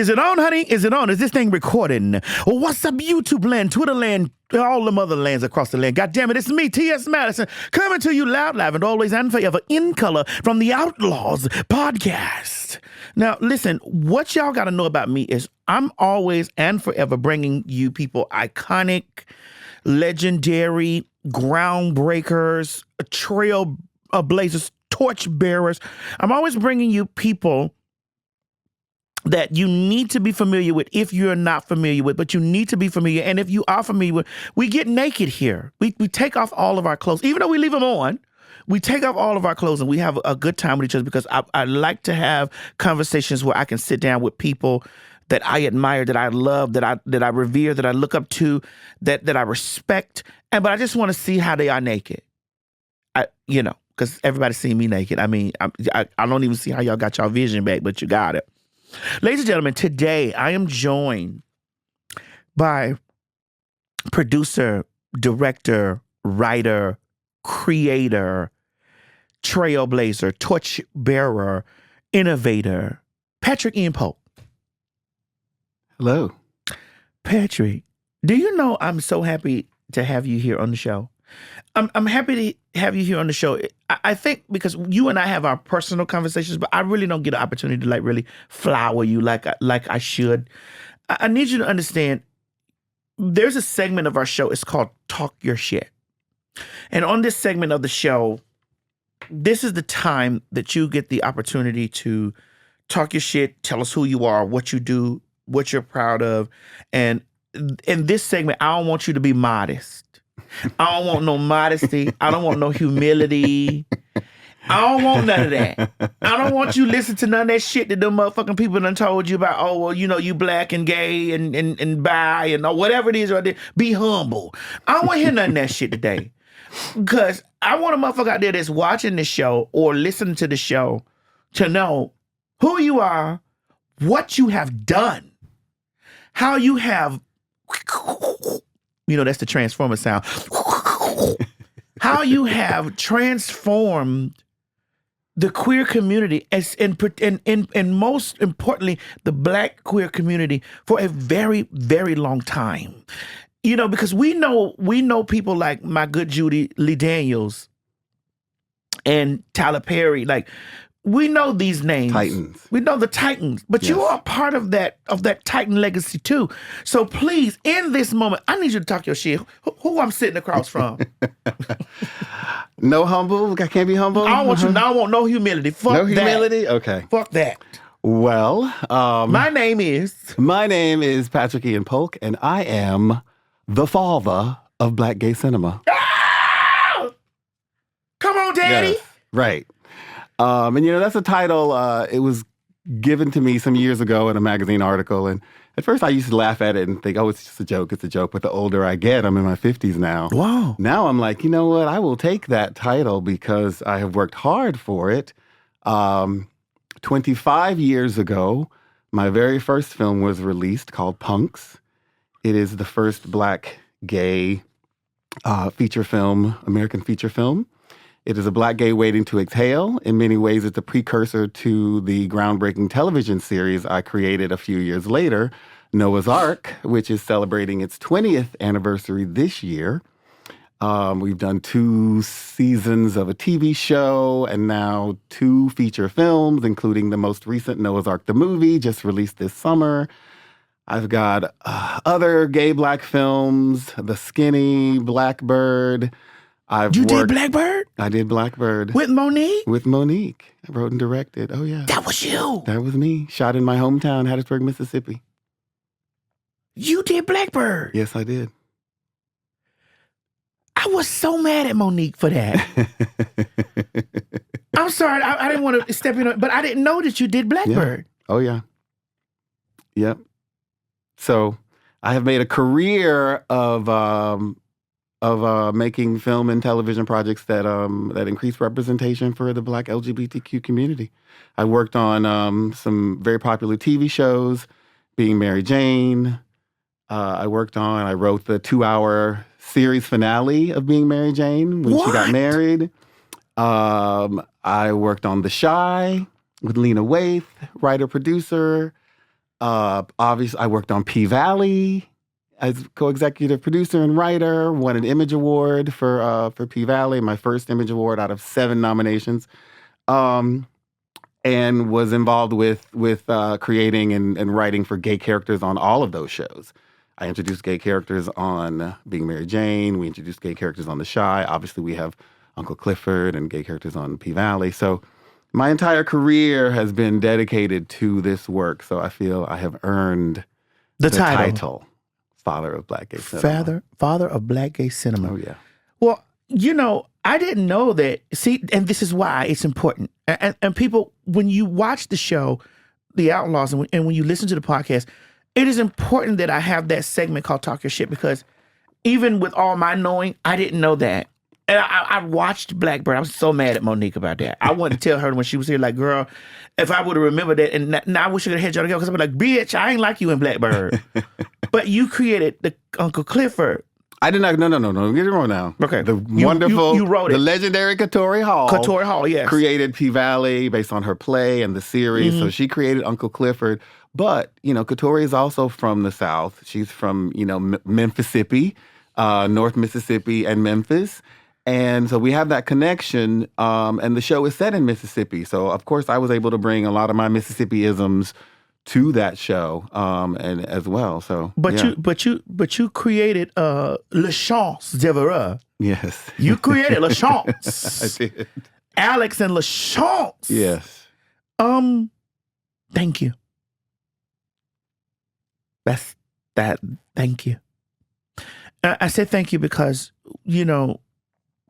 Is it on, honey? Is it on? Is this thing recording? Well, what's up, YouTube land, Twitter land, all the other lands across the land? God damn it, it's me, TS Madison, coming to you loud, live, and always and forever in color from the Outlaws podcast. Now, listen, what y'all got to know about me is I'm always and forever bringing you people iconic, legendary, groundbreakers, trailblazers, torch bearers. I'm always bringing you people that you need to be familiar with if you're not familiar with, but you need to be familiar. And if you are familiar with, we get naked here. We take off all of our clothes. Even though we leave them on, we take off all of our clothes and we have a good time with each other because I like to have conversations where I can sit down with people that I admire, that I love, that I revere, that I look up to, that I respect. But I just want to see how they are naked. Because everybody's seen me naked. I mean, I don't even see how y'all got y'all vision back, but you got it. Ladies and gentlemen, today I am joined by producer, director, writer, creator, trailblazer, torch bearer, innovator, Patrik-Ian Polk. Hello. Patrik, do you know I'm so happy to have you here on the show? I'm happy to have you here on the show. I think because you and I have our personal conversations, but I really don't get an opportunity to really flower you like I should. I need you to understand there's a segment of our show. It's called Talk Your Shit. And on this segment of the show, this is the time that you get the opportunity to talk your shit, tell us who you are, what you do, what you're proud of. And in this segment, I don't want you to be modest. I don't want no modesty. I don't want no humility. I don't want none of that. I don't want you listen to none of that shit that them motherfucking people done told you about. Oh, well, you black and gay and bi and whatever it is right there. Be humble. I don't want to hear none of that shit today. Because I want a motherfucker out there that's watching this show or listening to the show to know who you are, what you have done, how you have... that's the Transformer sound. How you have transformed the queer community and most importantly, the black queer community for a very, very long time. Because we know people like my good Judy Lee Daniels and Tyler Perry, like we know these names. Titans. We know the Titans, but you are part of that Titan legacy too. So please, in this moment, I need you to talk your shit. Who I'm sitting across from? No humble? I can't be humble? I don't want you. I don't want no humility. Fuck no that. humility? Okay. Fuck that. Well, my name is Patrik-Ian Polk, and I am the father of Black gay cinema. Ah! Come on, Daddy. Yes, right. And that's a title, it was given to me some years ago in a magazine article. And at first I used to laugh at it and think, oh, it's just a joke. It's a joke. But the older I get, I'm in my 50s now. Wow. Now I'm like, you know what? I will take that title because I have worked hard for it. 25 years ago, my very first film was released called Punks. It is the first Black gay feature film, American feature film. It is a Black gay waiting to exhale. In many ways, it's a precursor to the groundbreaking television series I created a few years later, Noah's Ark, which is celebrating its 20th anniversary this year. We've done 2 seasons of a TV show and now 2 feature films, including the most recent Noah's Ark, the movie, just released this summer. I've got other gay Black films, The Skinny, Blackbird. Did Blackbird? I did Blackbird. With Monique? With Monique. I wrote and directed. Oh, yeah. That was you? That was me. Shot in my hometown, Hattiesburg, Mississippi. You did Blackbird? Yes, I did. I was so mad at Monique for that. I'm sorry. I didn't want to step in, but I didn't know that you did Blackbird. Yeah. Oh, yeah. Yep. So I have made a career of making film and television projects that increase representation for the Black LGBTQ community. I worked on some very popular TV shows, Being Mary Jane. I wrote the 2-hour series finale of Being Mary Jane when she got married. I worked on The Shy with Lena Waithe, writer-producer. Obviously, I worked on P-Valley as co-executive producer and writer. Won an Image Award for P-Valley, my first Image Award out of 7 nominations. And was involved with creating and writing for gay characters on all of those shows. I introduced gay characters on Being Mary Jane. We introduced gay characters on The Chi. Obviously, we have Uncle Clifford and gay characters on P-Valley. So my entire career has been dedicated to this work. So I feel I have earned the title Father of Black Gay Cinema. Father of Black Gay Cinema. Oh, yeah. Well, you know, I didn't know that. See, and this is why it's important. And people, when you watch the show, The Outlaws, and when you listen to the podcast, it is important that I have that segment called Talk Your Shit, because even with all my knowing, I didn't know that. And I watched Blackbird. I was so mad at Monique about that. I wanted to tell her when she was here, like, girl, if I would have remembered that, and now I wish I could have had y'all together, because I was like, bitch, I ain't like you in Blackbird. But you created the Uncle Clifford. I did not. No. Get it wrong now. Okay. The wonderful, you wrote it. The legendary Katori Hall. Katori Hall, yes. Created P-Valley based on her play and the series. So she created Uncle Clifford. But, you know, Katori is also from the South. She's from, you know, Mississippi, North Mississippi and Memphis. And so we have that connection. And the show is set in Mississippi. So, of course, I was able to bring a lot of my Mississippi-isms to that show, and as well. So, you created Le Chance Devereux. Yes, you created Le Chance. I did. Alex and Le Chance. Yes. Thank you. Thank you. I said thank you because, you know,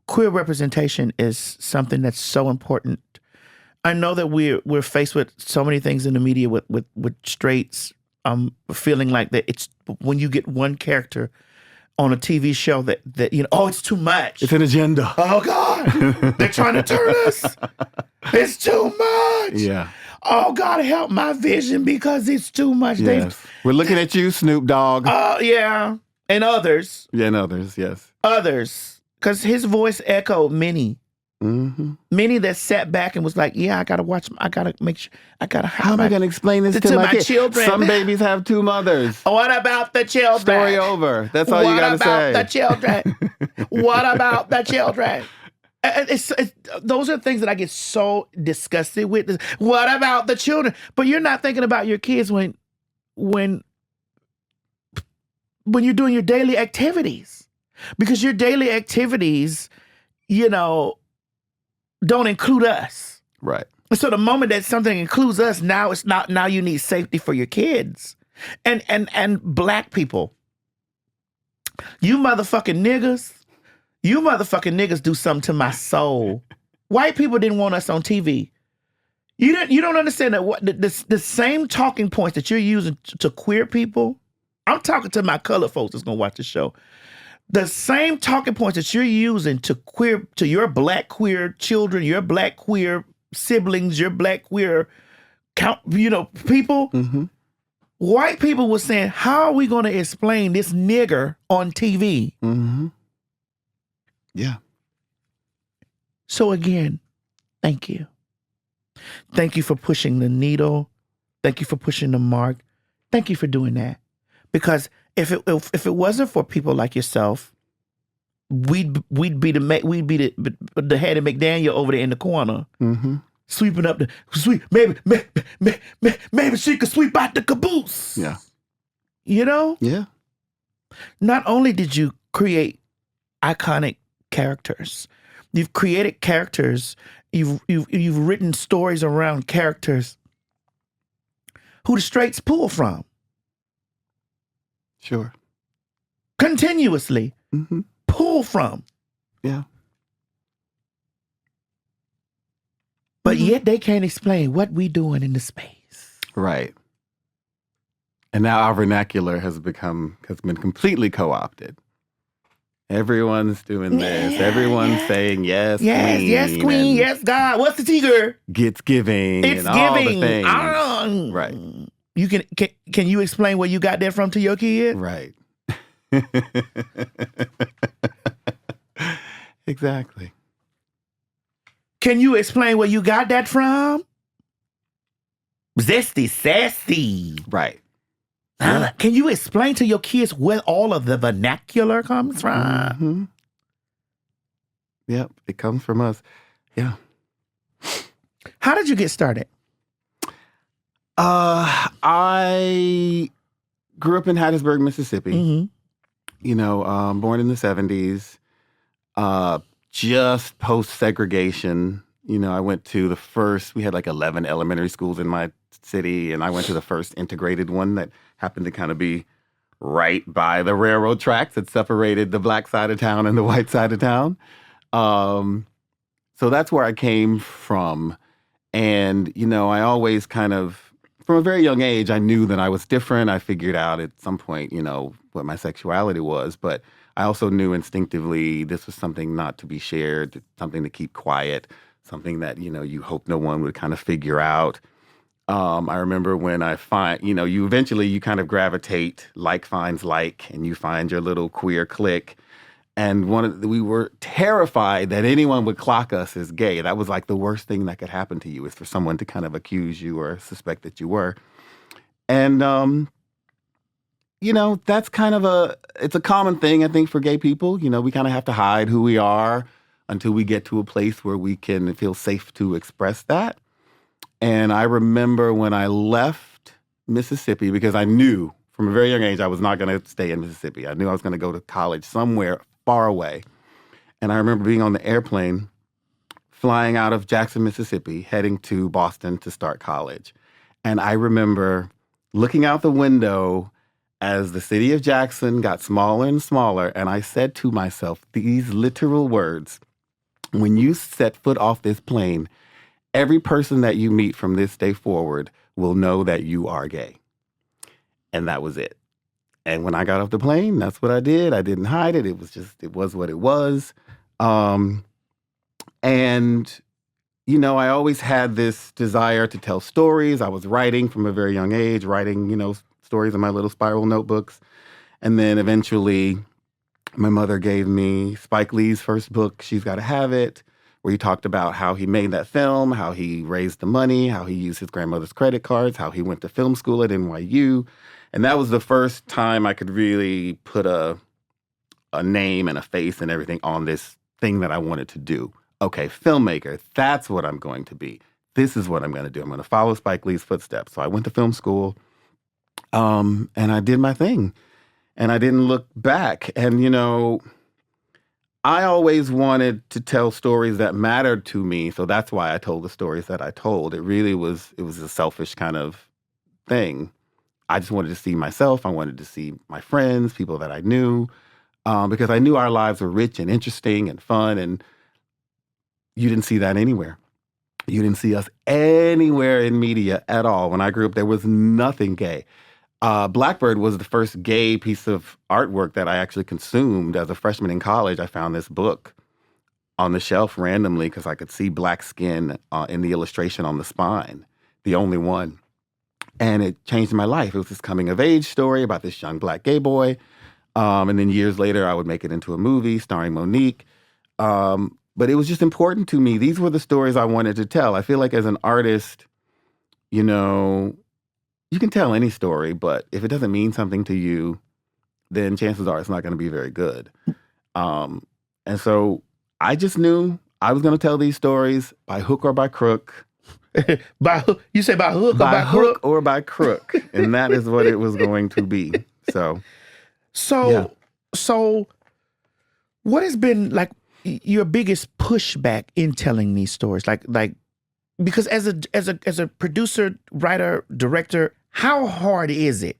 queer representation is something that's so important. I know that we're faced with so many things in the media with straights feeling like that it's when you get one character on a TV show that you know, oh, it's too much. It's an agenda. Oh God, they're trying to turn us. It's too much. Yeah. Oh God, help my vision because it's too much. Yes. We're looking at you, Snoop Dogg. Oh yeah, and others. Yeah, and others. Yes. Others, because his voice echoed many. Mm-hmm. Many that sat back and was like, yeah, I gotta watch, I gotta make sure, I gotta have. How am I gonna explain this to my children? Some babies have 2 mothers. What about the children? Story over. That's all you gotta say. What about the children? What about the children? It's those are things that I get so disgusted with. What about the children? But you're not thinking about your kids when you're doing your daily activities, because your daily activities, you know, don't include us. Right. So the moment that something includes us, now it's not. Now you need safety for your kids, and black people. You motherfucking niggas. You motherfucking niggas do something to my soul. White people didn't want us on TV. You don't understand that the same talking points that you're using to queer people. I'm talking to my colored folks that's gonna watch the show. The same talking points that you're using to your black queer children, your black queer siblings, your black queer people. Mm-hmm. White people were saying, how are we going to explain this nigger on TV? Mm-hmm. Yeah. So again, thank you. Thank you for pushing the needle. Thank you for pushing the mark. Thank you for doing that. Because if it wasn't for people like yourself, we'd be the Hattie McDaniel over there in the corner, sweeping up maybe she could sweep out the caboose. Yeah, you know. Yeah. Not only did you create iconic characters, you've created characters. You've written stories around characters who the straights pull from. Sure. Continuously pull from. Yeah. But yet they can't explain what we doing in the space. Right. And now our vernacular has been completely co-opted. Everyone's doing this. Everyone's saying yes, queen. Yes, queen. Yes, God. What's the tiger? Gets giving. It's and giving. all the things. Right. You can you explain where you got that from to your kid? Right. Exactly. Can you explain where you got that from? Zesty, sassy. Right. Yeah. Can you explain to your kids where all of the vernacular comes from? Mm-hmm. Yep, it comes from us. Yeah. How did you get started? I grew up in Hattiesburg, Mississippi. Mm-hmm. Born in the 70s, just post-segregation. I went to we had like 11 elementary schools in my city, and I went to the first integrated one that happened to kind of be right by the railroad tracks that separated the black side of town and the white side of town. So that's where I came from. And, I always kind of, from a very young age, I knew that I was different. I figured out at some point, what my sexuality was. But I also knew instinctively this was something not to be shared, something to keep quiet, something that, you hope no one would kind of figure out. I remember when I you eventually kind of gravitate, like finds like, and you find your little queer clique. And we were terrified that anyone would clock us as gay. That was like the worst thing that could happen to you, is for someone to kind of accuse you or suspect that you were. And, that's kind of it's a common thing, I think, for gay people. We kind of have to hide who we are until we get to a place where we can feel safe to express that. And I remember when I left Mississippi, because I knew from a very young age I was not going to stay in Mississippi. I knew I was going to go to college somewhere far away. And I remember being on the airplane, flying out of Jackson, Mississippi, heading to Boston to start college. And I remember looking out the window as the city of Jackson got smaller and smaller. And I said to myself these literal words: when you set foot off this plane, every person that you meet from this day forward will know that you are gay. And that was it. And when I got off the plane, that's what I did. I didn't hide it. It was what it was. And, I always had this desire to tell stories. I was writing from a very young age, writing, stories in my little spiral notebooks. And then eventually my mother gave me Spike Lee's first book, She's Gotta Have It, where he talked about how he made that film, how he raised the money, how he used his grandmother's credit cards, how he went to film school at NYU. And that was the first time I could really put a name and a face and everything on this thing that I wanted to do. Okay, filmmaker, that's what I'm going to be. This is what I'm going to do. I'm going to follow Spike Lee's footsteps. So I went to film school, and I did my thing. And I didn't look back. And, I always wanted to tell stories that mattered to me. So that's why I told the stories that I told. It was a selfish kind of thing. I just wanted to see myself. I wanted to see my friends, people that I knew, because I knew our lives were rich and interesting and fun. And you didn't see that anywhere. You didn't see us anywhere in media at all. When I grew up, there was nothing gay. Blackbird was the first gay piece of artwork that I actually consumed as a freshman in college. I found this book on the shelf randomly because I could see black skin in the illustration on the spine, the only one. And it changed my life. It was this coming of age story about this young black gay boy. And then years later, I would make it into a movie starring Monique. But it was just important to me. These were the stories I wanted to tell. I feel like as an artist, you can tell any story, but if it doesn't mean something to you, then chances are it's not going to be very good. And so I just knew I was going to tell these stories by hook or by crook. You say by hook or by by hook crook? or by crook. And that is what it was going to be. So what has been like your biggest pushback in telling these stories? Like because as a producer, writer, director, how hard is it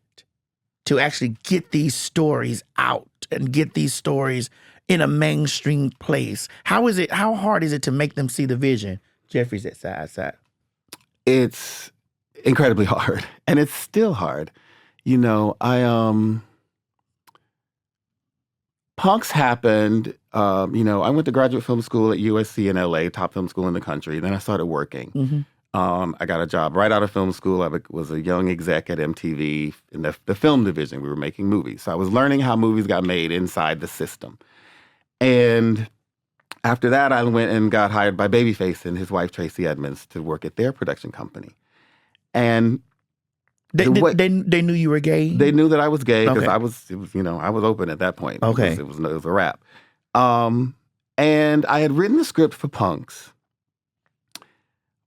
to actually get these stories out and get these stories in a mainstream place? How hard is it to make them see the vision? Jeffrey's at side. It's incredibly hard. And it's still hard. Punks happened. I went to graduate film school at USC in LA, top film school in the country. Then I started working. Mm-hmm. I got a job right out of film school. I was a young exec at MTV in the film division. We were making movies. So I was learning how movies got made inside the system. And after that, I went and got hired by Babyface and his wife, Tracy Edmonds, to work at their production company. And They knew you were gay? They knew that I was gay because Okay. I was open at that point. Okay. It was a wrap. And I had written the script for Punks,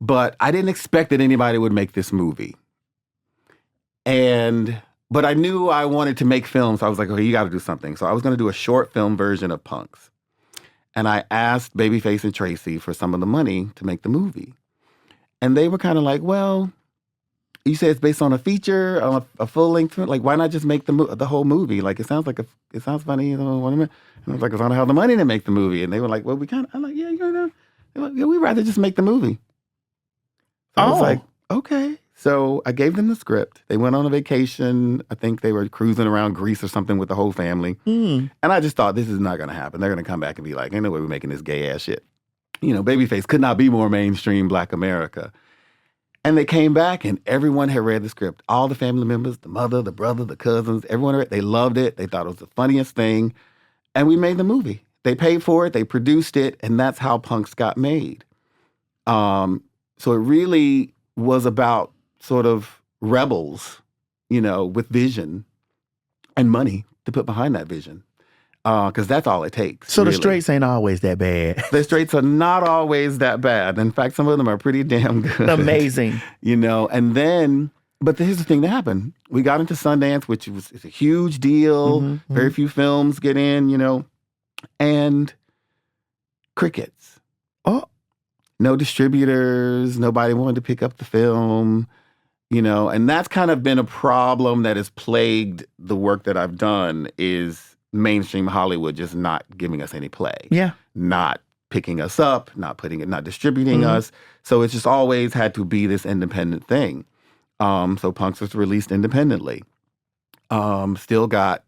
but I didn't expect that anybody would make this movie. But I knew I wanted to make films. So I was like, okay, you got to do something. So I was going to do a short film version of Punks. And I asked Babyface and Tracy for some of the money to make the movie. And they were kind of like, well, you say it's based on a feature, on a full length. Like, why not just make the whole movie? Like, it sounds funny. You know, and I was like, I don't have the money to make the movie. And they were like, well, I'm like, yeah, we'd rather just make the movie. So I was like, okay. So I gave them the script. They went on a vacation. I think they were cruising around Greece or something with the whole family. And I just thought, this is not going to happen. They're going to come back and be like, ain't no way we're making this gay ass shit. You know, Babyface could not be more mainstream Black America. And they came back and everyone had read the script. All the family members, the mother, the brother, the cousins, everyone read it. They loved it. They thought it was the funniest thing. And we made the movie. They paid for it. They produced it. And that's how Punks got made. So it really was about sort of rebels, you know, with vision and money to put behind that vision. Because that's all it takes. So really. the straights ain't always that bad. The straights are not always that bad. In fact, some of them are pretty damn good. Amazing. You know, and then, but here's the thing that happened. We got into Sundance, which it's a huge deal. Very few films get in, you know, and crickets. Oh. No distributors. Nobody wanted to pick up the film, you know, and that's kind of been a problem that has plagued the work that I've done is mainstream Hollywood just not giving us any play. Yeah. Not picking us up, not distributing us. So it's just always had to be this independent thing. So Punks was released independently. Still got,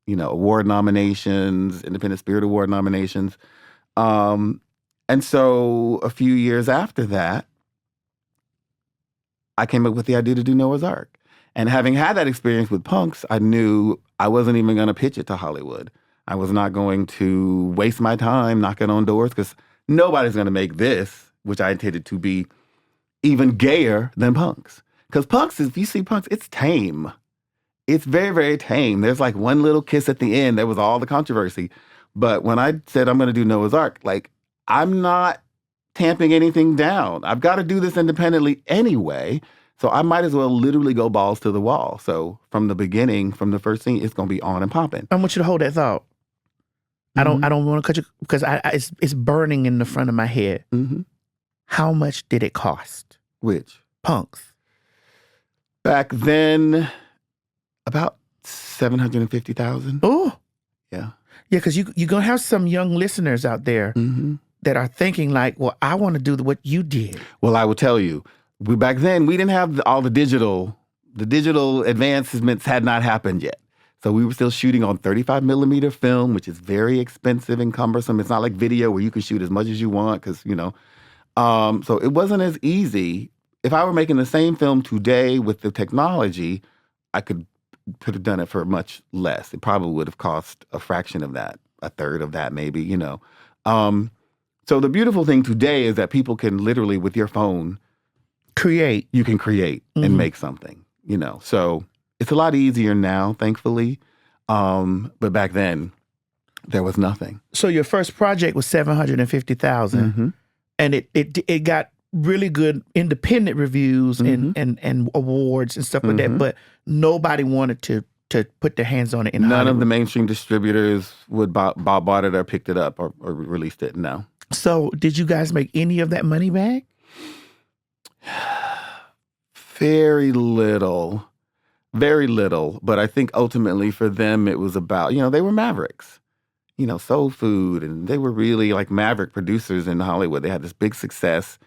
you know, award nominations, Independent Spirit Award nominations. And so a few years after that, I came up with the idea to do Noah's Ark. And having had that experience with Punks, I knew I wasn't even going to pitch it to Hollywood. I was not going to waste my time knocking on doors because nobody's going to make this, which I intended to be even gayer than Punks. Because Punks, if you see Punks, it's tame. It's very, very tame. There's like one little kiss at the end. There was all the controversy. But when I said I'm going to do Noah's Ark, like, I'm not tamping anything down. I've got to do this independently anyway. So I might as well literally go balls to the wall. So from the beginning, from the first scene, it's going to be on and popping. I want you to hold that thought. I don't want to cut you because it's burning in the front of my head. How much did it cost? Which? Punks. Back then, about $750,000. Oh. Yeah. Yeah, because you're going to have some young listeners out there that are thinking like, well, I want to do what you did. Well, I will tell you. Back then, we didn't have all the digital advancements had not happened yet. So we were still shooting on 35 millimeter film, which is very expensive and cumbersome. It's not like video where you can shoot as much as you want because, you know. So it wasn't as easy. If I were making the same film today with the technology, I could have done it for much less. It probably would have cost a fraction of that, a third of that maybe, you know. So the beautiful thing today is that people can literally, with your phone, you can create and make something, you know. So it's a lot easier now, thankfully. But back then, there was nothing. So your first project was $750,000, and it got really good independent reviews and awards and stuff like that. But nobody wanted to put their hands on it. None of the mainstream distributors would bought it or picked it up or released it. No. So did you guys make any of that money back? Very little. But I think ultimately for them, it was about, you know, they were mavericks, you know, soul food. And they were really like maverick producers in Hollywood. They had this big success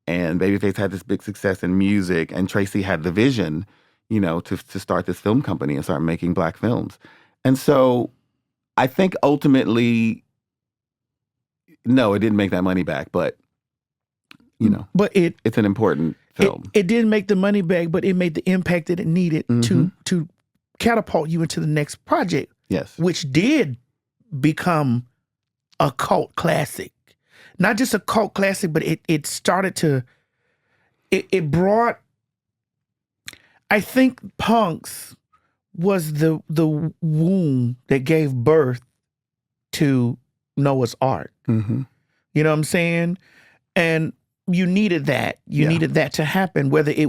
and Babyface had this big success in music. And Tracy had the vision, you know, to start this film company and start making Black films. And so I think ultimately, no, it didn't make that money back, but you know, but it's an important film. It didn't make the money back, but it made the impact that it needed to catapult you into the next project. Yes. Which did become a cult classic. Not just a cult classic, but it started to, it brought, I think Punks was the womb that gave birth to Noah's Ark. Mm-hmm. You know what I'm saying? And you needed that. You needed that to happen, whether they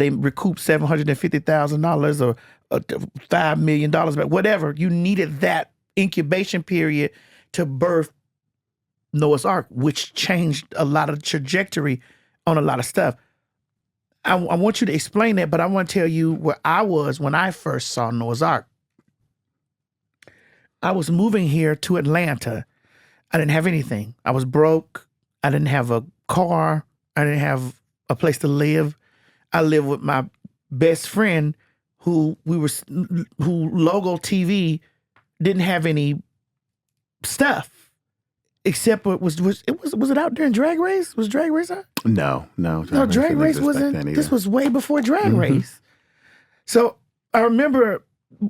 recouped $750,000 or $5 million, but whatever. You needed that incubation period to birth Noah's Ark, which changed a lot of trajectory on a lot of stuff. I want you to explain that, but I want to tell you where I was when I first saw Noah's Ark. I was moving here to Atlanta. I didn't have anything. I was broke. I didn't have a car. I didn't have a place to live. I lived with my best friend who Logo TV didn't have any stuff. Except was it out there in Drag Race? Was Drag Race out? No. Drag Race wasn't. This was way before Drag Race. So I remember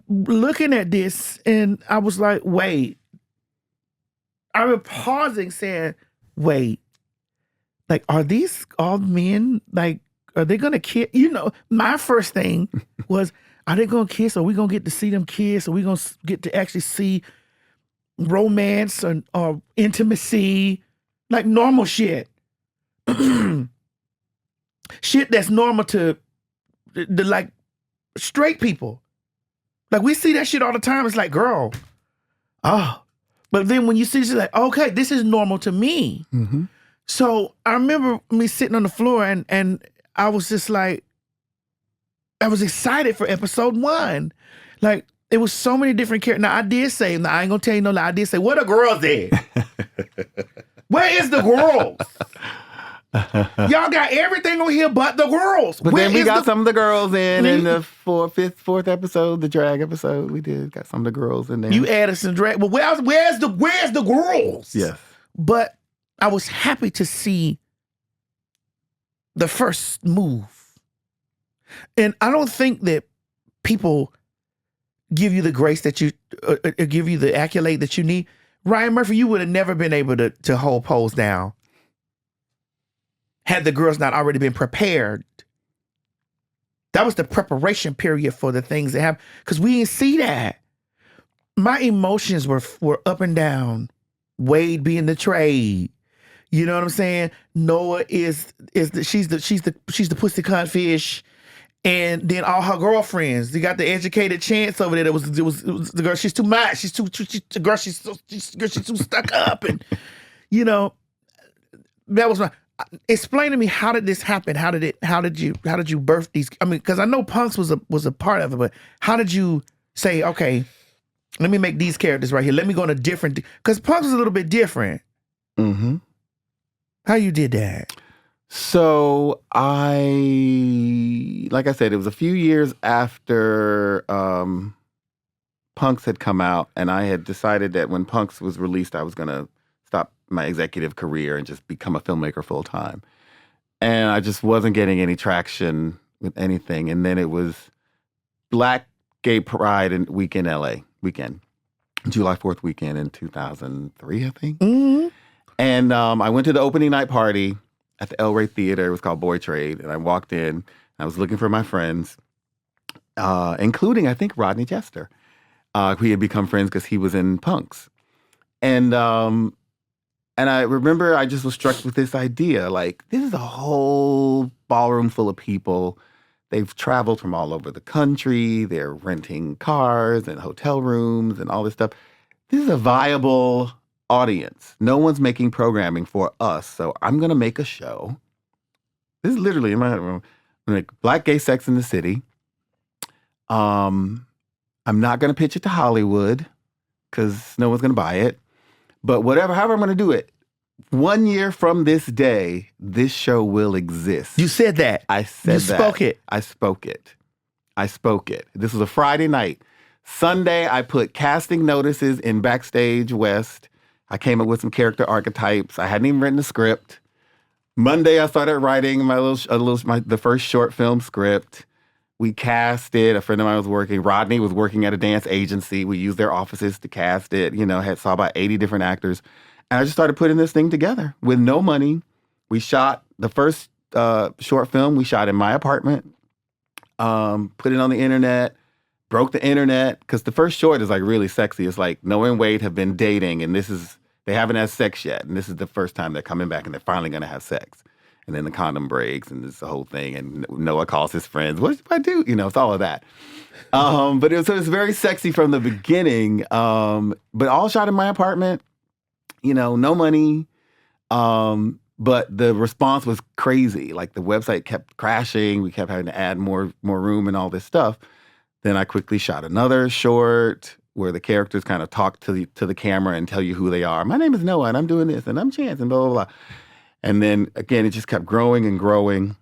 looking at this and I was like, wait. I remember pausing, saying, wait, like, are these all men? Like, are they gonna kiss? You know, my first thing was, are they gonna kiss? Are we gonna get to see them kiss? Are we gonna get to actually see romance or intimacy, like normal shit? Shit that's normal to the like straight people. Like, we see that shit all the time. It's like, girl, but then when you see this, it's like, okay, this is normal to me. Mm-hmm. So I remember me sitting on the floor and I was just like, I was excited for episode 1. Like, it was so many different characters. Now, I did say, I ain't gonna tell you no lie, I did say, where the girls at? Where is the girls? Y'all got everything on here but the girls. But then we got some of the girls in the fourth episode, the drag episode. We got some of the girls in there. You added some drag. But where's the girls? Yes. But I was happy to see the first move. And I don't think that people give you the grace that you, give you the accolade that you need. Ryan Murphy, you would have never been able to hold Pose down had the girls not already been prepared. That was the preparation period for the things that happen. Because we didn't see that. My emotions were up and down. Wade being the trade. You know what I'm saying? Noah she's the pussy codfish. And then all her girlfriends, they got the educated chance over there. It was the girl. She's too much. She's too stuck up, and you know, that was my. Explain to me, how did this happen? How did you birth these? I mean, because I know Punks was a part of it, but how did you say, okay, let me make these characters right here. Let me go in a different, because Punks was a little bit different. Mm-hmm. How you did that? So like I said, it was a few years after Punks had come out, and I had decided that when Punks was released, I was going to stop my executive career and just become a filmmaker full time. And I just wasn't getting any traction with anything. And then it was Black Gay Pride Week in LA, July 4th weekend in 2003, I think. Mm-hmm. And I went to the opening night party at the El Rey Theater. It was called Boy Trade. And I walked in, and I was looking for my friends, including, I think, Rodney Chester. We had become friends because he was in Punks. And I remember I just was struck with this idea, like, this is a whole ballroom full of people. They've traveled from all over the country. They're renting cars and hotel rooms and all this stuff. This is a viable audience. No one's making programming for us. So I'm going to make a show. This is literally in my head. I'm going to make Black Gay Sex in the City. I'm not going to pitch it to Hollywood because no one's going to buy it. But however I'm going to do it, 1 year from this day, this show will exist. You said that. I said you that. Spoke it. I spoke it. This was a Friday night. Sunday, I put casting notices in Backstage West. I came up with some character archetypes. I hadn't even written a script. Monday, I started writing the first short film script. We cast it. A friend of mine was working. Rodney was working at a dance agency. We used their offices to cast it. Saw about 80 different actors. And I just started putting this thing together with no money. We shot the first short film. We shot in my apartment. put it on the internet, broke the internet, because the first short is like really sexy. It's like Noah and Wade have been dating, and they haven't had sex yet, and this is the first time they're coming back, and they're finally going to have sex. And then the condom breaks, and this the whole thing, and Noah calls his friends, what do I do? It's all of that. But it was very sexy from the beginning, but all shot in my apartment, no money. But the response was crazy. Like the website kept crashing. We kept having to add more room and all this stuff. Then I quickly shot another short where the characters kind of talk to the camera and tell you who they are. My name is Noah, and I'm doing this, and I'm Chance, and blah, blah, blah. And then, again, it just kept growing and growing.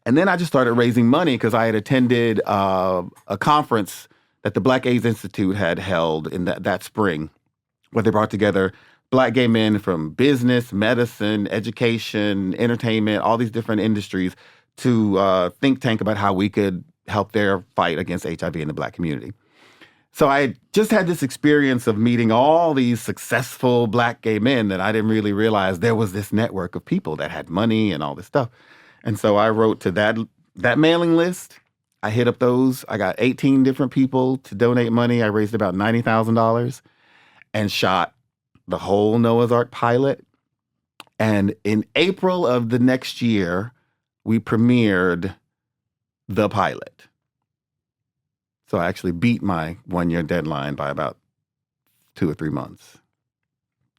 And then I just started raising money because I had attended a conference that the Black AIDS Institute had held in that spring, where they brought together Black gay men from business, medicine, education, entertainment, all these different industries to think tank about how we could help their fight against HIV in the Black community. So I just had this experience of meeting all these successful Black gay men that I didn't really realize there was this network of people that had money and all this stuff. And so I wrote to that mailing list. I hit up those. I got 18 different people to donate money. I raised about $90,000 and shot the whole Noah's Ark pilot. And in April of the next year, we premiered the pilot. So I actually beat my 1-year deadline by about 2 or 3 months.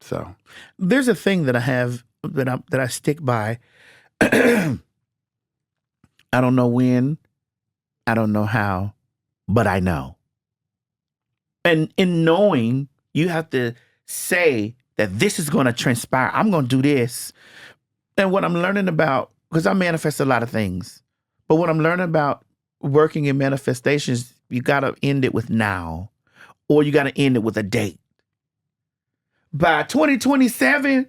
So there's a thing that I have that I stick by. I don't know when, I don't know how, but I know. And in knowing, you have to say that this is going to transpire. I'm going to do this. And what I'm learning about, because I manifest a lot of things, but what I'm learning about working in manifestations, you got to end it with now, or you got to end it with a date. By 2027,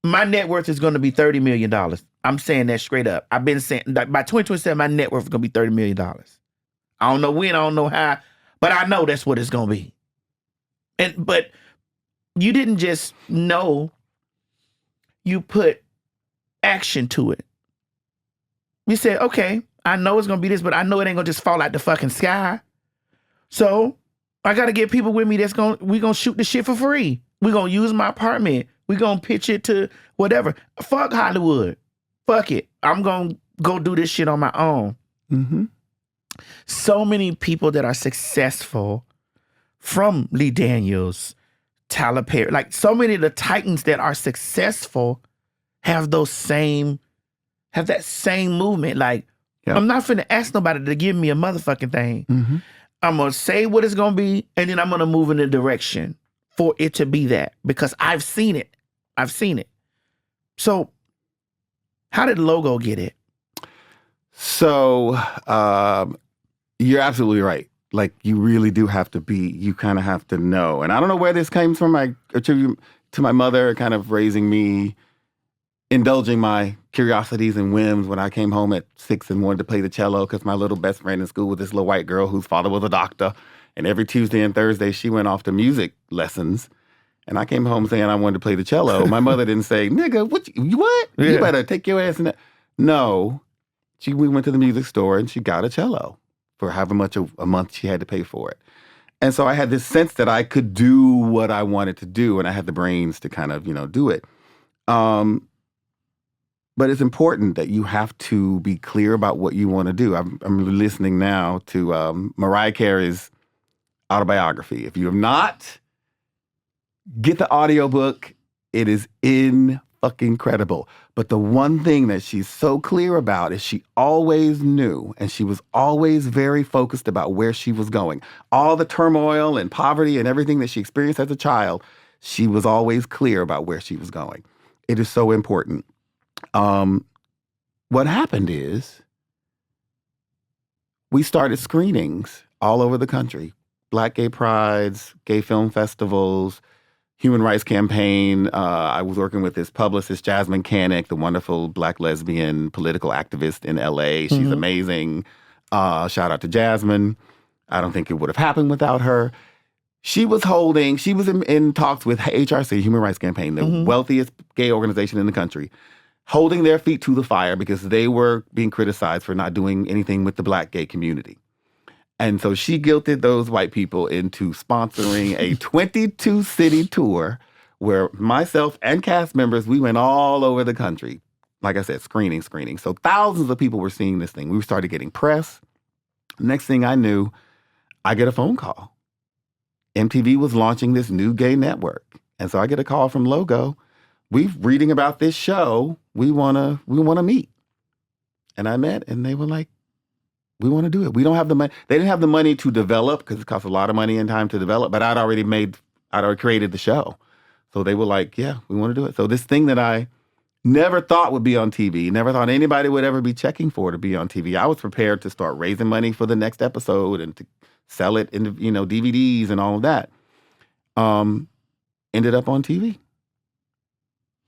my net worth is going to be $30 million. I'm saying that straight up. I've been saying that by 2027, my net worth is going to be $30 million. I don't know when, I don't know how, but I know that's what it's going to be. But you didn't just know, you put action to it. You said, okay, I know it's going to be this, but I know it ain't going to just fall out the fucking sky. So I got to get people with me we going to shoot the shit for free. We're going to use my apartment. We're going to pitch it to whatever. Fuck Hollywood. Fuck it. I'm going to go do this shit on my own. Mm-hmm. So many people that are successful, from Lee Daniels, Tyler Perry, like so many of the titans that are successful have that same movement. Like, yeah. I'm not finna ask nobody to give me a motherfucking thing. Mm-hmm. I'm gonna say what it's gonna be, and then I'm gonna move in a direction for it to be that, because I've seen it. So how did Logo get it? So you're absolutely right. Like, you really do have to you kind of have to know. And I don't know where this came from. I attribute to my mother kind of raising me, indulging my curiosities and whims when I came home at 6 and wanted to play the cello because my little best friend in school was this little white girl whose father was a doctor. And every Tuesday and Thursday, she went off to music lessons. And I came home saying I wanted to play the cello. My mother didn't say, nigga, what? Yeah. You better take your ass in that. No. We went to the music store and she got a cello for however much a month she had to pay for it. And so I had this sense that I could do what I wanted to do, and I had the brains to kind of, do it. But it's important that you have to be clear about what you want to do. I'm listening now to Mariah Carey's autobiography. If you have not, get the audiobook. It is fucking-credible. But the one thing that she's so clear about is she always knew, and she was always very focused about where she was going. All the turmoil and poverty and everything that she experienced as a child, she was always clear about where she was going. It is so important. What happened is we started screenings all over the country. Black gay prides, gay film festivals, Human Rights Campaign. I was working with this publicist, Jasmine Canick, the wonderful Black lesbian political activist in LA. She's amazing. Shout out to Jasmine. I don't think it would have happened without her. She was in talks with HRC, Human Rights Campaign, the wealthiest gay organization in the country, holding their feet to the fire because they were being criticized for not doing anything with the Black gay community. And so she guilted those white people into sponsoring a 22-city tour where myself and cast members, we went all over the country. Like I said, screening. So thousands of people were seeing this thing. We started getting press. Next thing I knew, I get a phone call. MTV was launching this new gay network. And so I get a call from Logo. We're reading about this show. We wanna meet. And I met, and they were like, we want to do it. We don't have the money. They didn't have the money to develop because it costs a lot of money and time to develop, but I'd already created the show. So they were like, yeah, we want to do it. So this thing that I never thought would be on TV, never thought anybody would ever be checking for to be on TV. I was prepared to start raising money for the next episode and to sell it in, DVDs and all of that. Ended up on TV.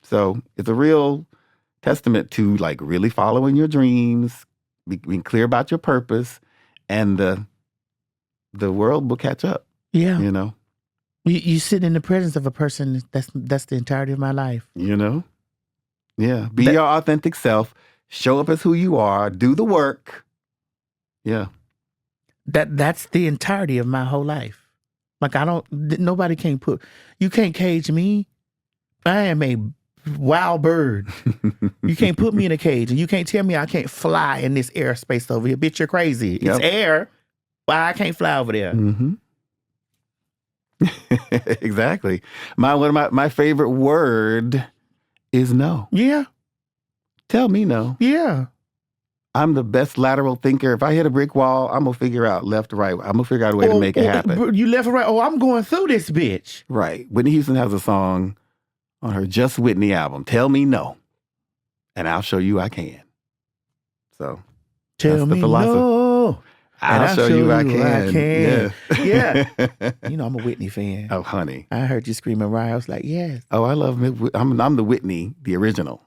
So it's a real testament to like really following your dreams, being clear about your purpose, and the world will catch up. Yeah. You sit in the presence of a person that's the entirety of my life. Yeah. Be your authentic self. Show up as who you are. Do the work. Yeah. That's the entirety of my whole life. Like nobody you can't cage me. I am a wild bird. You can't put me in a cage, and you can't tell me I can't fly in this airspace over here. Bitch, you're crazy. Yep. It's air. Why I can't fly over there? Mm-hmm. Exactly. My favorite word is no. Yeah. Tell me no. Yeah. I'm the best lateral thinker. If I hit a brick wall, I'm going to figure out left or right. I'm going to figure out a way to make it happen. You left or right? Oh, I'm going through this bitch. Right. Whitney Houston has a song on her Just Whitney album, Tell Me No, and I'll show you I can. So tell me no, I'll show you I can. Yeah. I'm a Whitney fan. Oh, honey. I heard you screaming right. I was like, yes. Oh, I love it. I'm the Whitney, the original.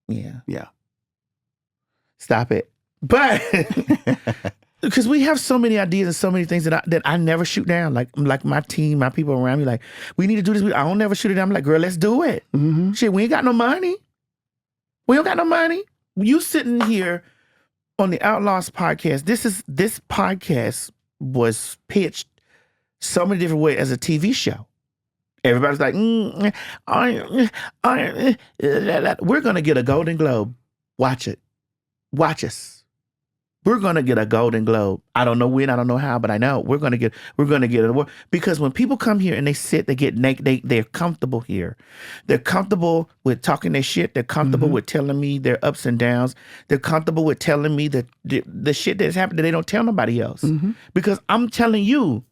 Yeah. Yeah. Stop it. But because we have so many ideas and so many things that I never shoot down. Like my team, my people around me, like, we need to do this. I don't never shoot it down. I'm like, girl, let's do it. Mm-hmm. Shit, we ain't got no money. We don't got no money. You sitting here on the Outlaws podcast. This podcast was pitched so many different ways as a TV show. Everybody's like, we're gonna get a Golden Globe. Watch it. Watch us. We're gonna get a Golden Globe. I don't know when, I don't know how, but I know we're gonna get an award. Because when people come here and they sit, they get naked, they're comfortable here. They're comfortable with talking their shit. They're comfortable with telling me their ups and downs. They're comfortable with telling me the shit that's happened that they don't tell nobody else. Mm-hmm. Because I'm telling you,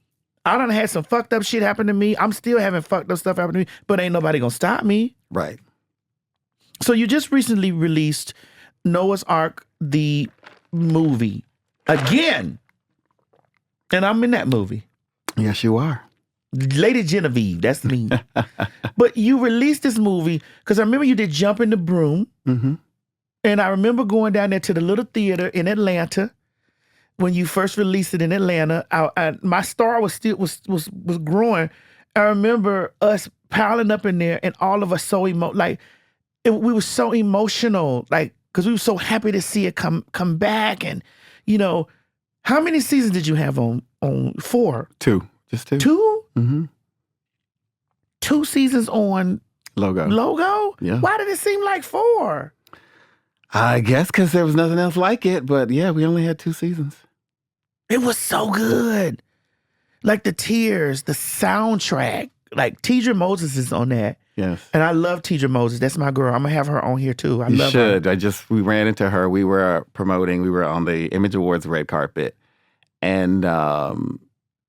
I done had some fucked up shit happen to me. I'm still having fucked up stuff happen to me, but ain't nobody gonna stop me. Right. So you just recently released Noah's Ark, the movie, again. And I'm in that movie. Yes, you are. Lady Genevieve, that's me. But you released this movie, because I remember you did Jump in the Broom. Mm-hmm. And I remember going down there to the little theater in Atlanta when you first released it in Atlanta. My star was still was growing. I remember us piling up in there, and all of us we were so emotional, like, because we were so happy to see it come back. And how many seasons did you have on 4? 2, just 2. 2? Mm-hmm. 2 seasons on Logo. Yeah. Why did it seem like 4? I guess because there was nothing else like it. But yeah, we only had 2 seasons. It was so good. Like the tears, the soundtrack. Like Tidra Moses is on that. Yes. And I love Tidra Moses. That's my girl. I'm going to have her on here too. I love her. You should. We ran into her. We were promoting. We were on the Image Awards red carpet. And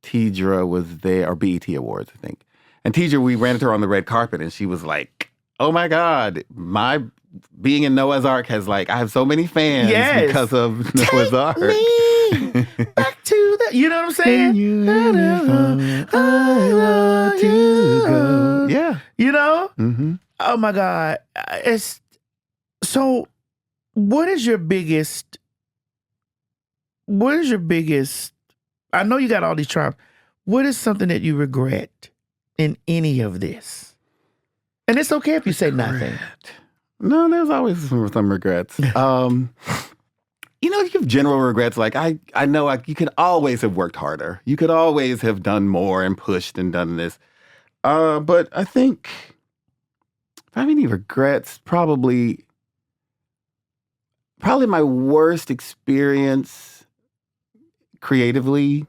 Tidra was there, or BET Awards, I think. And Tidra, we ran into her on the red carpet, and she was like, oh my God, my being in Noah's Ark has I have so many fans because of Noah's Ark. Me back to the, you know what I'm saying? I love to go. Yeah. Mm-hmm. Oh my God. So what is your biggest, I know you got all these triumphs. What is something that you regret in any of this? And it's okay if you say nothing. No, there's always some regrets. You have general regrets. Like, I know you could always have worked harder. You could always have done more and pushed and done this. But I think, if I have any regrets, probably my worst experience creatively.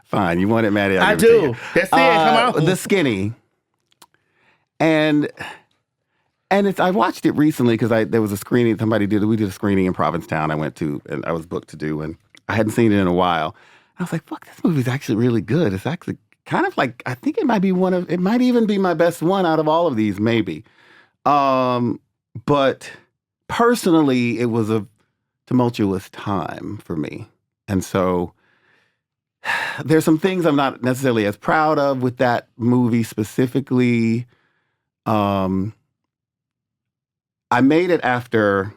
Fine, you want it, Maddie? I do. That's it. Come on. The Skinny. And I watched it recently because there was a screening we did a screening in Provincetown I went to and I was booked to do, and I hadn't seen it in a while. I was like, fuck, this movie's actually really good. It's actually kind of like, I think it might even be my best one out of all of these, maybe. But personally, it was a tumultuous time for me. And so there's some things I'm not necessarily as proud of with that movie specifically. I made it after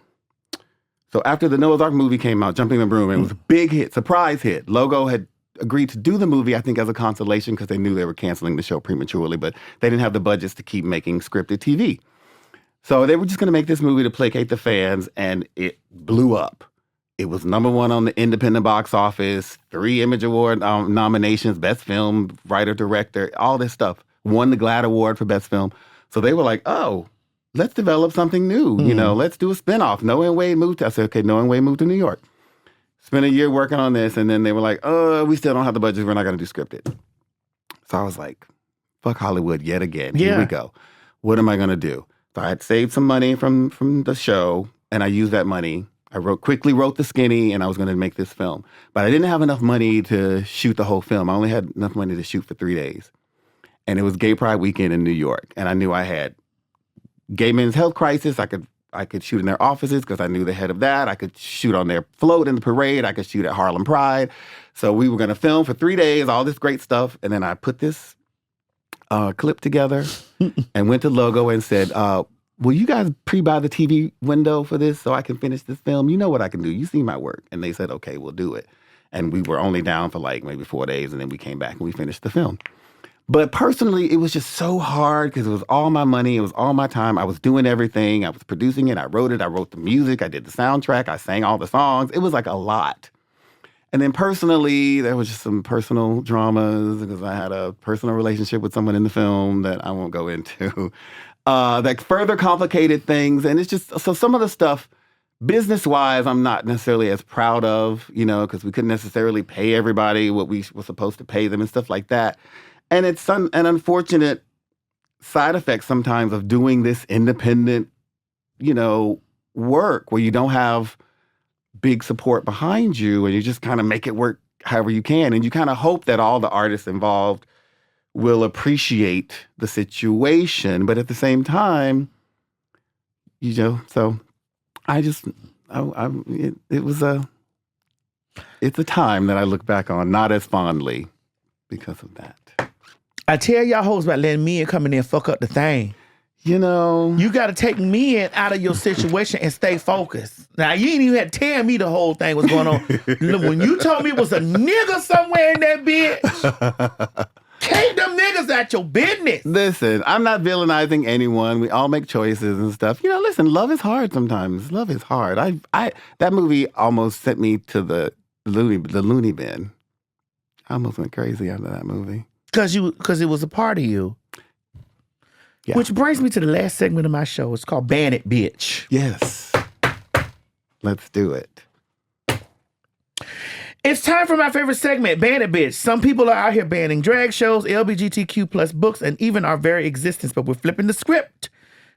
the Noah's Ark movie came out, Jumping the Broom, and it was a big hit, surprise hit. Logo had agreed to do the movie, I think, as a consolation because they knew they were canceling the show prematurely, but they didn't have the budgets to keep making scripted TV. So they were just going to make this movie to placate the fans, and it blew up. It was #1 on the independent box office, 3 Image Award nominations, Best Film, Writer, Director, all this stuff. Won the GLAAD Award for Best Film. So they were like, oh, let's develop something new. Let's do a spinoff. Noah and Wade moved. I said, okay, Noah and Wade moved to New York. Spent a year working on this, and then they were like, oh, we still don't have the budget. We're not going to do scripted. So I was like, fuck Hollywood yet again. Here we go. What am I going to do? So I had saved some money from the show, and I used that money. I quickly wrote The Skinny, and I was going to make this film. But I didn't have enough money to shoot the whole film. I only had enough money to shoot for 3 days. And it was Gay Pride weekend in New York. And I knew I had Gay Men's Health Crisis. I could shoot in their offices because I knew the head of that. I could shoot on their float in the parade. I could shoot at Harlem Pride. So we were going to film for 3 days, all this great stuff. And then I put this clip together and went to Logo and said, will you guys pre-buy the TV window for this so I can finish this film? You know what I can do. You see my work. And they said, okay, we'll do it. And we were only down for like maybe 4 days, and then we came back and we finished the film. But personally, it was just so hard because it was all my money. It was all my time. I was doing everything. I was producing it. I wrote it. I wrote the music. I did the soundtrack. I sang all the songs. It was like a lot. And then personally, there was just some personal dramas because I had a personal relationship with someone in the film that I won't go into that further complicated things. And it's just, so some of the stuff, business-wise, I'm not necessarily as proud of, because we couldn't necessarily pay everybody what we were supposed to pay them and stuff like that. And it's an unfortunate side effect sometimes of doing this independent, work where you don't have big support behind you and you just kind of make it work however you can. And you kind of hope that all the artists involved will appreciate the situation. But at the same time, so it's a time that I look back on not as fondly because of that. I tell y'all hoes about letting men come in there and fuck up the thing. You got to take men out of your situation and stay focused. Now, you ain't even had to tell me the whole thing was going on. When you told me it was a nigga somewhere in that bitch, keep them niggas at your business. Listen, I'm not villainizing anyone. We all make choices and stuff. Listen, love is hard sometimes. Love is hard. That movie almost sent me to the loony bin. I almost went crazy after that movie. Because it was a part of you. Yeah. Which brings me to the last segment of my show. It's called Ban It, Bitch. Yes. Let's do it. It's time for my favorite segment, Ban It, Bitch. Some people are out here banning drag shows, LGBTQ plus books, and even our very existence, but we're flipping the script.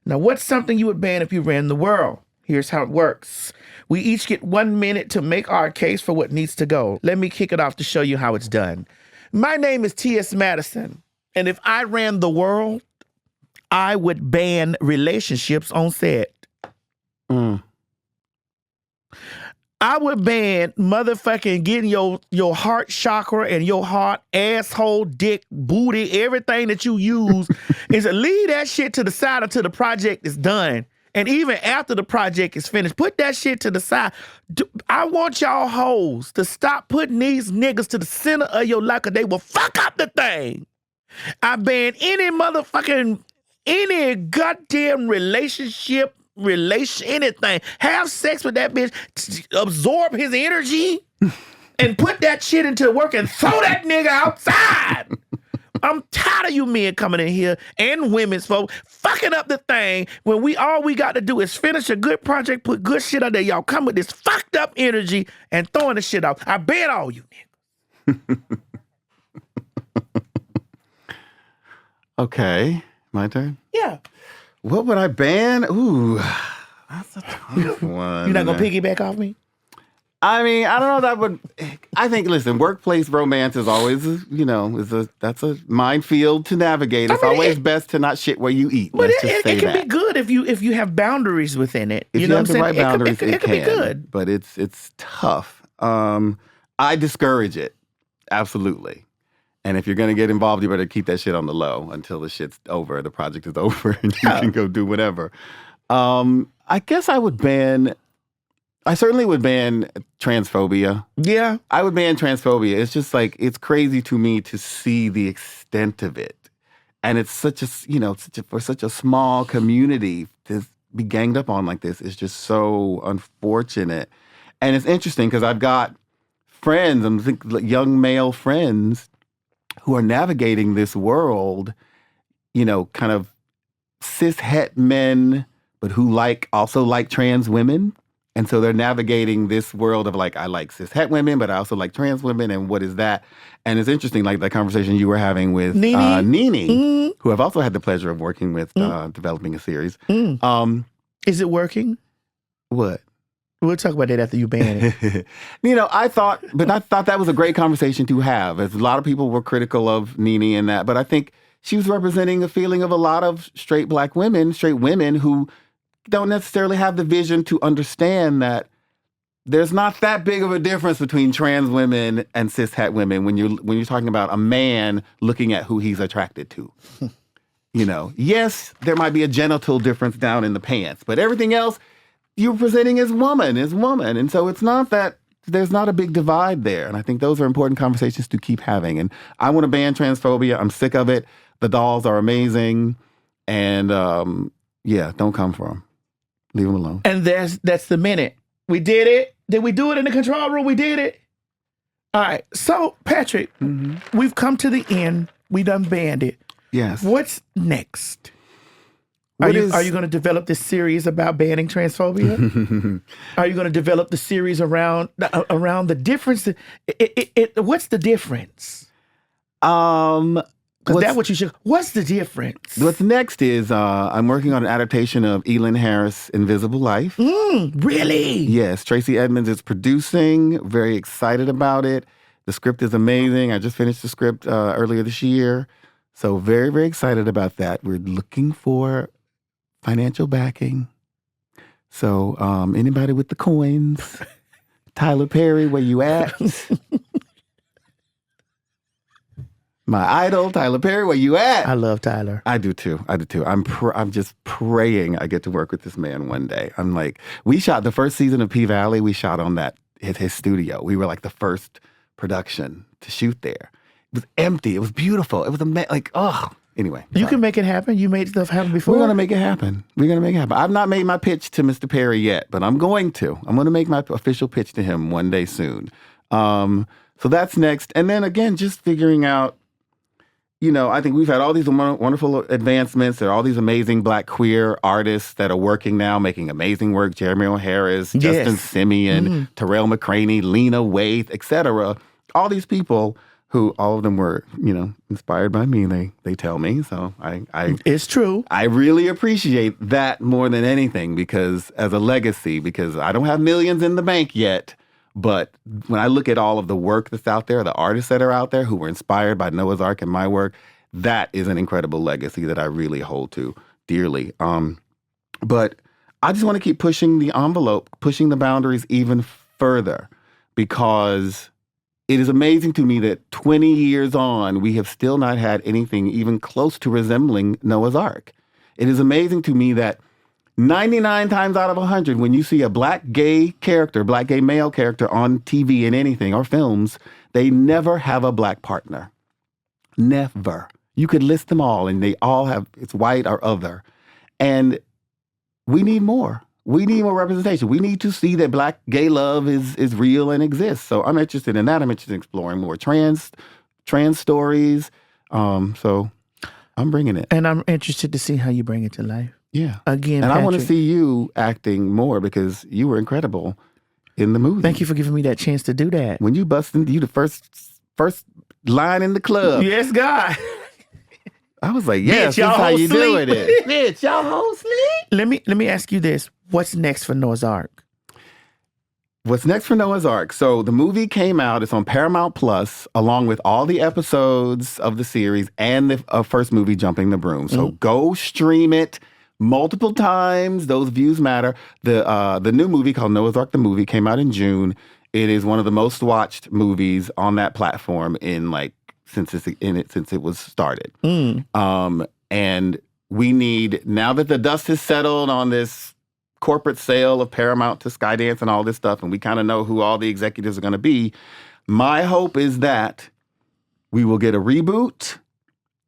Now, what's something you would ban if you ran the world? Here's how it works. We each get 1 minute to make our case for what needs to go. Let me kick it off to show you how it's done. My name is TS Madison, and if I ran the world, I would ban relationships on set. I would ban motherfucking getting your heart chakra and your heart, asshole, dick, booty, everything that you use is leave that shit to the side until the project is done. And even after the project is finished, put that shit to the side. I want y'all hoes to stop putting these niggas to the center of your life because they will fuck up the thing. I ban any motherfucking any goddamn relationship, anything. Have sex with that bitch, absorb his energy, and put that shit into work and throw that nigga outside. I'm tired of you men coming in here and women's folk fucking up the thing when all we got to do is finish a good project, put good shit out there. Y'all come with this fucked up energy and throwing the shit out. I bet all you niggas. Okay, my turn? Yeah. What would I ban? Ooh, that's a tough one. You're not going to piggyback off me? I mean, I don't know if that would. I think, listen, workplace romance is always, that's a minefield to navigate. It's always best to not shit where you eat. But it can be good if you have boundaries within it. If you know have what I'm saying? Right boundaries, it can be good. But it's tough. I discourage it, absolutely. And if you're going to get involved, you better keep that shit on the low until the shit's over, the project is over, and you can go do whatever. I guess I certainly would ban transphobia. Yeah. I would ban transphobia. It's just like, it's crazy to me to see the extent of it. And it's for such a small community to be ganged up on like this is just so unfortunate. And it's interesting because I've got friends, I think young male friends who are navigating this world, kind of cis-het men, but who also like trans women. And so they're navigating this world of like, I like cis-het women, but I also like trans women, and what is that? And it's interesting, like the conversation you were having with Nene, who I've also had the pleasure of working with, developing a series. Is it working? What? We'll talk about that after you ban it. I thought that was a great conversation to have. As a lot of people were critical of Nene and that, but I think she was representing a feeling of a lot of straight women who don't necessarily have the vision to understand that there's not that big of a difference between trans women and cis-het women when you're talking about a man looking at who he's attracted to. Yes, there might be a genital difference down in the pants, but everything else you're presenting as woman. And so it's not that there's not a big divide there. And I think those are important conversations to keep having. And I want to ban transphobia. I'm sick of it. The dolls are amazing. And don't come for them. Leave them alone. And that's the minute. We did it. Did we do it in the control room? We did it. All right. So, Patrik, we've come to the end. We done banned it. Yes. What's next? Are you going to develop this series about banning transphobia? Are you going to develop the series around the difference? What's the difference? Because that's what you should. What's the difference? What's next is I'm working on an adaptation of Elin Harris' Invisible Life. Really? Yes. Tracy Edmonds is producing. Very excited about it. The script is amazing. I just finished the script earlier this year. So very, very excited about that. We're looking for financial backing. So anybody with the coins, Tyler Perry, where you at? My idol, Tyler Perry, where you at? I love Tyler. I do too. I'm just praying I get to work with this man one day. I'm like, we shot the first season of P-Valley. We shot on that at his studio. We were like the first production to shoot there. It was empty. It was beautiful. It was Anyway. You can make it happen. You made stuff happen before. We're going to make it happen. I've not made my pitch to Mr. Perry yet, but I'm going to. I'm going to make my official pitch to him one day soon. So that's next. And then again, just figuring out, I think we've had all these wonderful advancements. There are all these amazing Black queer artists that are working now, making amazing work. Jeremy O'Harris, Justin Simeon, Terrell McCraney, Lena Waithe, etc. All these people who all of them were, inspired by me, they tell me. So it's true. I really appreciate that more than anything because as a legacy, because I don't have millions in the bank yet. But when I look at all of the work that's out there, the artists that are out there who were inspired by Noah's Ark and my work, that is an incredible legacy that I really hold to dearly. But I just want to keep pushing the envelope, pushing the boundaries even further because it is amazing to me that 20 years on, we have still not had anything even close to resembling Noah's Ark. It is amazing to me that 99 times out of 100, when you see a black gay male character on TV in anything or films, they never have a black partner. Never. You could list them all, and they all have, it's white or other. And we need more. We need more representation. We need to see that Black gay love is real and exists. So I'm interested in that. I'm interested in exploring more trans stories. So I'm bringing it. And I'm interested to see how you bring it to life. Yeah. Again, and Patrik, I want to see you acting more because you were incredible in the movie. Thank you for giving me that chance to do that. When you busted, you the first line in the club. Yes, God. I was like, yes, Bitch, y'all this is how you hoes doing sleep. it. Bitch, y'all hoes sleep. Let me ask you this. What's next for Noah's Ark? What's next for Noah's Ark? So the movie came out. It's on Paramount Plus, along with all the episodes of the series and the first movie, Jumping the Broom. So go stream it multiple times. Those views matter. The new movie called Noah's Ark the Movie came out in June. It is one of the most watched movies on that platform since it was started. And we need, now that the dust has settled on this corporate sale of Paramount to Skydance and all this stuff, and we kind of know who all the executives are going to be, my hope is that we will get a reboot.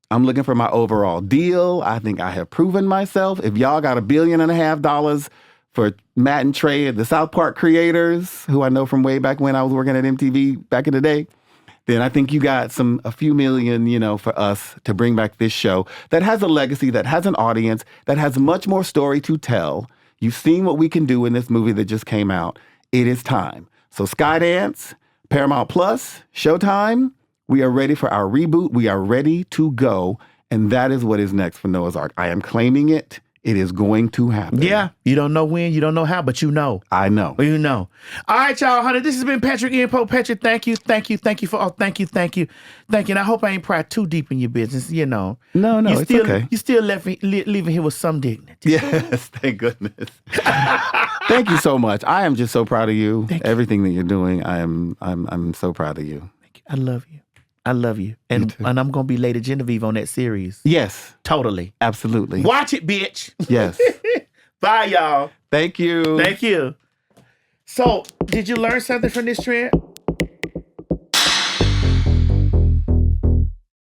I'm looking for my overall deal. I think I have proven myself. If y'all got $1.5 billion for Matt and Trey, the South Park creators, who I know from way back when I was working at MTV back in the day, then I think you got a few million, for us to bring back this show that has a legacy, that has an audience, that has much more story to tell. You've seen what we can do in this movie that just came out. It is time. So Skydance, Paramount Plus, Showtime, we are ready for our reboot. We are ready to go. And that is what is next for Noah's Ark. I am claiming it. It is going to happen. Yeah. You don't know when, you don't know how, but you know. I know. You know. All right, y'all, honey. This has been Patrik-Ian Polk. Patrik, thank you. Thank you And I hope I ain't pried too deep in your business, No, it's still, okay. You still leaving here with some dignity. Yes, thank goodness. Thank you so much. I am just so proud of you. Everything that you're doing, I'm so proud of you. Thank you. I love you. And I'm going to be Lady Genevieve on that series. Yes. Totally. Absolutely. Watch it, bitch. Yes. Bye, y'all. Thank you. Thank you. So, did you learn something from this trip?